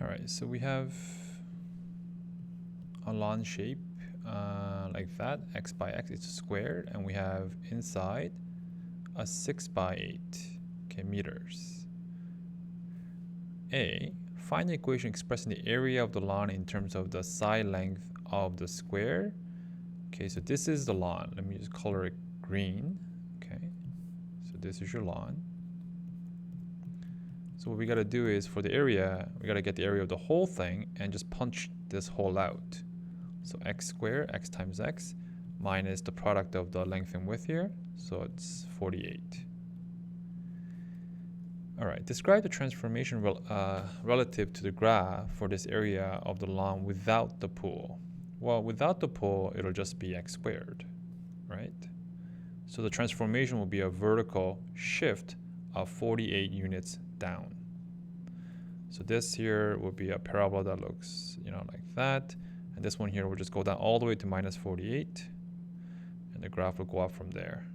All right, so we have a lawn shape like that, x by x, it's squared, and we have inside a 6 by 8 meters. A, find the equation expressing the area of the lawn in terms of the side length of the square. Okay, so this is the lawn. Let me just color it green. Okay, so this is your lawn. So what we gotta do is, for the area, we gotta get the area of the whole thing and just punch this hole out. So x squared, x times x, minus the product of the length and width here. So it's 48. All right, describe the transformation relative to the graph for this area of the lawn without the pool. Well, without the pool, it'll just be x squared, right? So the transformation will be a vertical shift of 48 units down. So this here will be a parabola that looks, like that. And this one here will just go down all the way to minus 48. And the graph will go up from there.